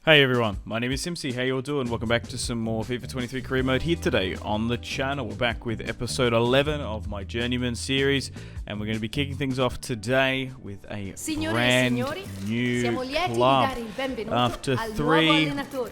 Hey everyone, my name is Simsy, how you all doing? Welcome back to some more FIFA 23 career mode here today on the channel. We're back with episode 11 of my Journeyman series, and we're going to be kicking things off today with a brand new club. After three,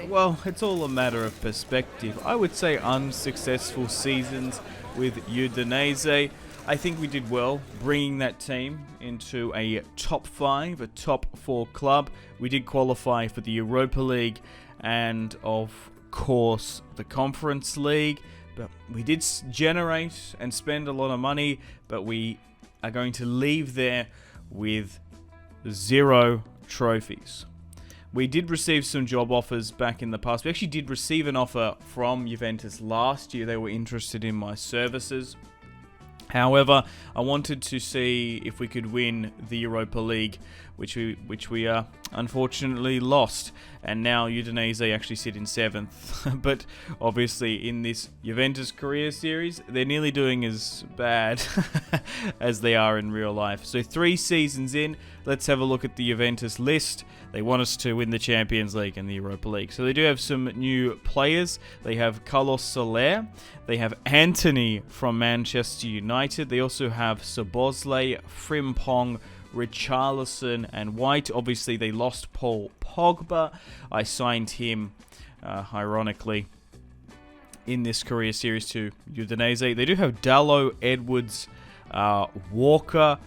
well, it's all a matter of perspective. I would say unsuccessful seasons with Udinese. I think we did well bringing that team into a top 5, a top 4 club. We did qualify for the Europa League and, of course, the Conference League. But we did generate and spend a lot of money, but we are going to leave there with 0 trophies. We did receive some job offers back in the past. We actually did receive an offer from Juventus last year. They were interested in my services. However, I wanted to see if we could win the Europa League, which we unfortunately lost. And now Udinese actually sit in 7th. But obviously in this Juventus career series, they're nearly doing as bad as they are in real life. So 3 seasons in, let's have a look at the Juventus list. They want us to win the Champions League and the Europa League. So they do have some new players. They have Carlos Soler. They have Anthony from Manchester United. They also have Szoboszlai, Frimpong, Richarlison and White. Obviously, they lost Paul Pogba. I signed him, ironically, in this career series to Udinese. They do have Dalot, Edwards, Walker.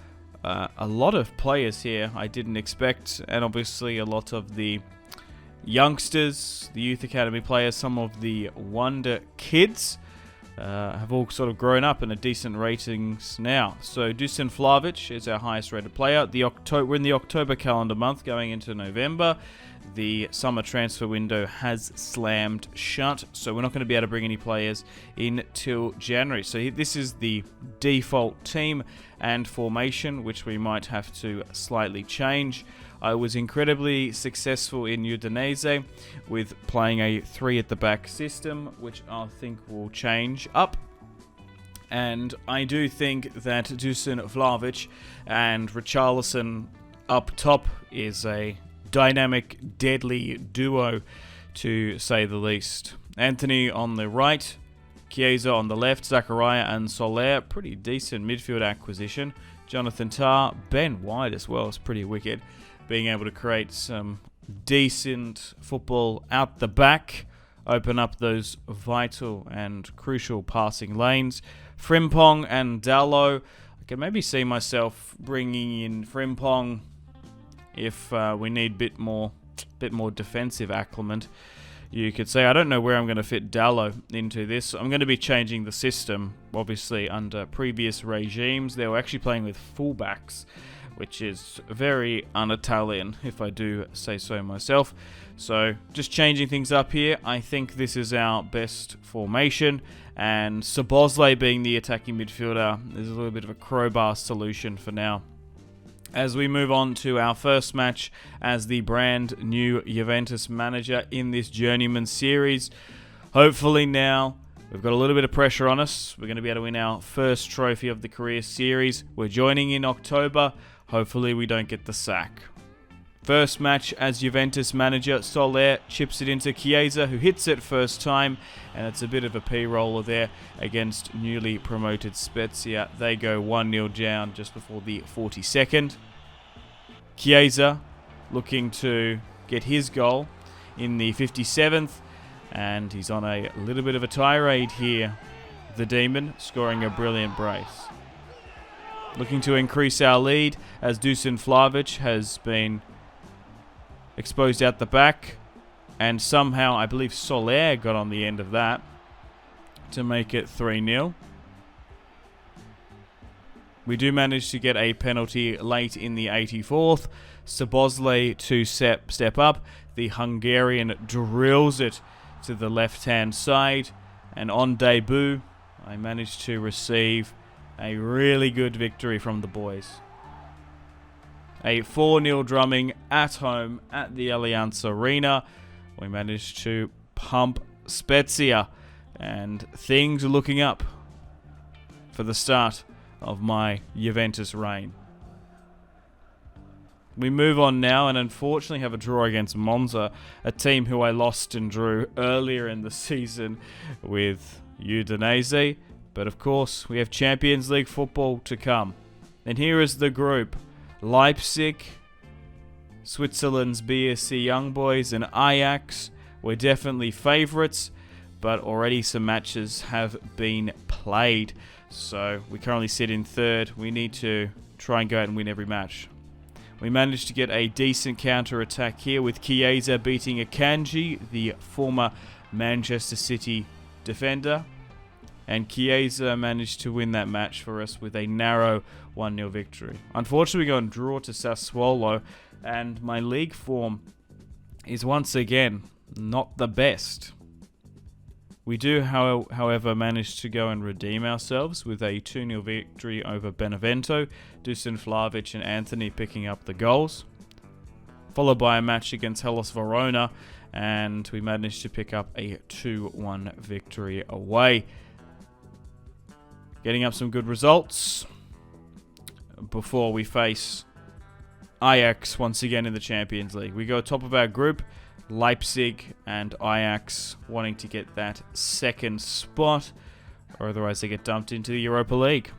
A lot of players here I didn't expect, and obviously a lot of the youngsters, the youth academy players, some of the wonder kids have all sort of grown up in a decent ratings now. So Dusan Vlahovic is our highest rated player. We're in the October calendar month going into November. The summer transfer window has slammed shut, so we're not going to be able to bring any players in till January. So this is the default team and formation, which we might have to slightly change. I was incredibly successful in Udinese with playing a 3 at the back system, which I think will change up. And I do think that Dusan Vlahovic and Richarlison up top is a dynamic, deadly duo, to say the least. Anthony on the right, Chiesa on the left, Zakaria and Soler. Pretty decent midfield acquisition. Jonathan Tah, Ben White as well. It's pretty wicked. Being able to create some decent football out the back. Open up those vital and crucial passing lanes. Frimpong and Dalot. I can maybe see myself bringing in Frimpong if we need bit more defensive acclimate, you could say. I don't know where I'm going to fit Dalot into this. I'm going to be changing the system. Obviously, under previous regimes, they were actually playing with fullbacks, which is very un-Italian, if I do say so myself. So, just changing things up here. I think this is our best formation, and Szoboszlai being the attacking midfielder is a little bit of a crowbar solution for now. As we move on to our first match as the brand new Juventus manager in this Journeyman series. Hopefully now we've got a little bit of pressure on us. We're going to be able to win our first trophy of the career series. We're joining in October. Hopefully we don't get the sack. First match as Juventus manager, Soler chips it into Chiesa, who hits it first time, and it's a bit of a P-roller there against newly promoted Spezia. They go 1-0 down just before the 42nd. Chiesa looking to get his goal in the 57th, and he's on a little bit of a tirade here. The Demon scoring a brilliant brace. Looking to increase our lead as Dusan Vlahovic has been exposed out the back, and somehow I believe Soler got on the end of that to make it 3-0. We do manage to get a penalty late in the 84th. Szoboszlai to step up. The Hungarian drills it to the left-hand side, and on debut I managed to receive a really good victory from the boys. A 4-0 drumming at home at the Allianz Arena. We managed to pump Spezia, and things are looking up for the start of my Juventus reign. We move on now and unfortunately have a draw against Monza, a team who I lost and drew earlier in the season with Udinese. But of course, we have Champions League football to come. And here is the group. Leipzig, Switzerland's BSC Young Boys, and Ajax. We're definitely favourites, but already some matches have been played. So we currently sit in third. We need to try and go out and win every match. We managed to get a decent counter-attack here with Chiesa beating Akanji, the former Manchester City defender. And Chiesa managed to win that match for us with a narrow 1-0 victory. Unfortunately, we go and draw to Sassuolo, and my league form is once again not the best. We do, however, manage to go and redeem ourselves with a 2-0 victory over Benevento, Dusan Vlahovic and Anthony picking up the goals. Followed by a match against Hellas Verona, and we managed to pick up a 2-1 victory away. Getting up some good results before we face Ajax once again in the Champions League. We go top of our group, Leipzig and Ajax wanting to get that second spot, or otherwise they get dumped into the Europa League.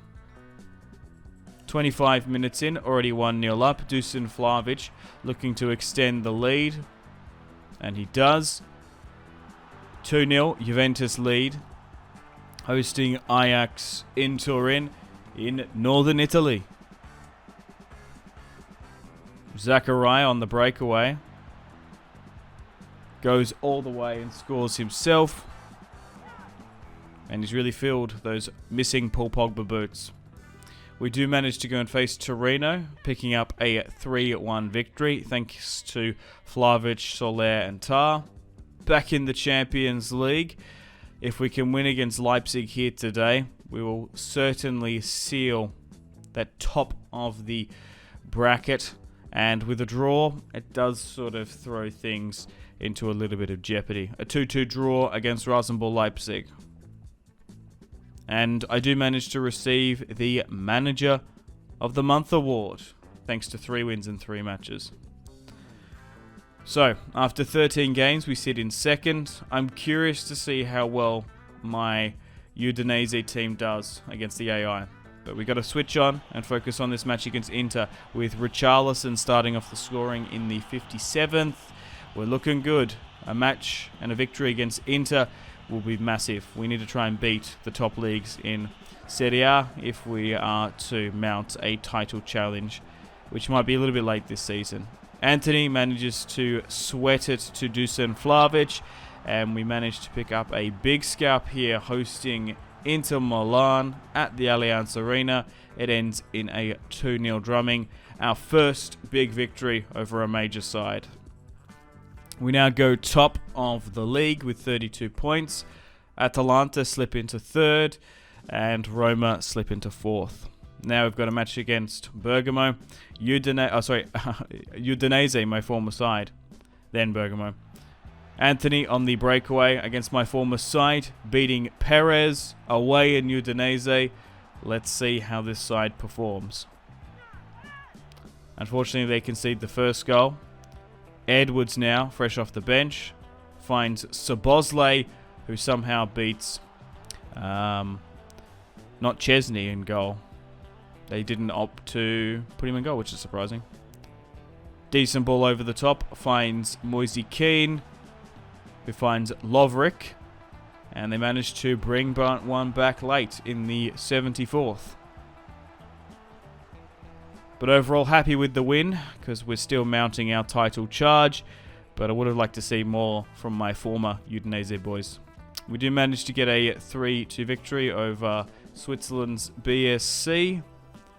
25 minutes in, already 1-0 up. Dusan Vlahovic looking to extend the lead, and he does. 2-0, Juventus lead, hosting Ajax in Turin in northern Italy. Zachariah on the breakaway goes all the way and scores himself. And he's really filled those missing Paul Pogba boots. We do manage to go and face Torino, picking up a 3-1 victory thanks to Vlahovic, Soler and Tar. Back in the Champions League, if we can win against Leipzig here today, we will certainly seal that top of the bracket. And with a draw, it does sort of throw things into a little bit of jeopardy. A 2-2 draw against Rasenball Leipzig. And I do manage to receive the Manager of the Month award, thanks to 3 wins in 3 matches. So, after 13 games, we sit in second. I'm curious to see how well my Udinese team does against the AI. But we got to switch on and focus on this match against Inter with Richarlison starting off the scoring in the 57th. We're looking good. A match and a victory against Inter will be massive. We need to try and beat the top leagues in Serie A if we are to mount a title challenge, which might be a little bit late this season. Anthony manages to sweat it to Dusan Vlahovic, and we manage to pick up a big scalp here hosting Inter Milan at the Allianz Arena. It ends in a 2-0 drumming. Our first big victory over a major side. We now go top of the league with 32 points. Atalanta slip into third, and Roma slip into fourth. Now we've got a match against Bergamo. Udinese, my former side. Then Bergamo. Anthony on the breakaway against my former side, beating Perez away in Udinese. Let's see how this side performs. Unfortunately, they concede the first goal. Edwards now, fresh off the bench, finds Sabozley, who somehow beats not Chesney in goal. They didn't opt to put him in goal, which is surprising. Decent ball over the top, finds Moise Keane, who finds Lovric, and they managed to bring one back late in the 74th. But overall, happy with the win, because we're still mounting our title charge. But I would have liked to see more from my former Udinese boys. We do manage to get a 3-2 victory over Switzerland's BSC,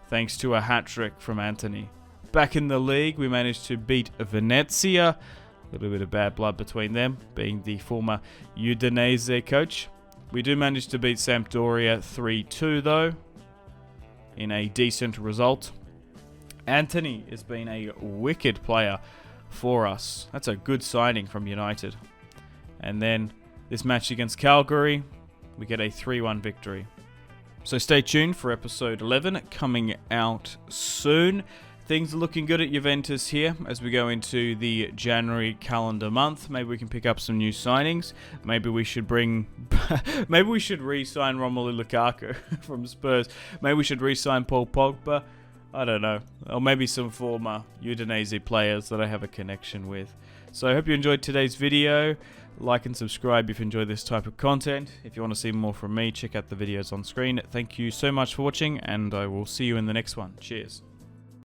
thanks to a hat-trick from Anthony. Back in the league, we managed to beat Venezia. A little bit of bad blood between them, being the former Udinese coach. We do manage to beat Sampdoria 3-2, though, in a decent result. Anthony has been a wicked player for us. That's a good signing from United. And then this match against Calgary, we get a 3-1 victory. So stay tuned for episode 11 coming out soon. things are looking good at Juventus here as we go into the January calendar month. Maybe we can pick up some new signings. Maybe we should maybe we should re-sign Romelu Lukaku from Spurs. Maybe we should re-sign Paul Pogba. I don't know. Or maybe some former Udinese players that I have a connection with. So I hope you enjoyed today's video. Like and subscribe if you enjoy this type of content. If you want to see more from me, check out the videos on screen. Thank you so much for watching, and I will see you in the next one. Cheers.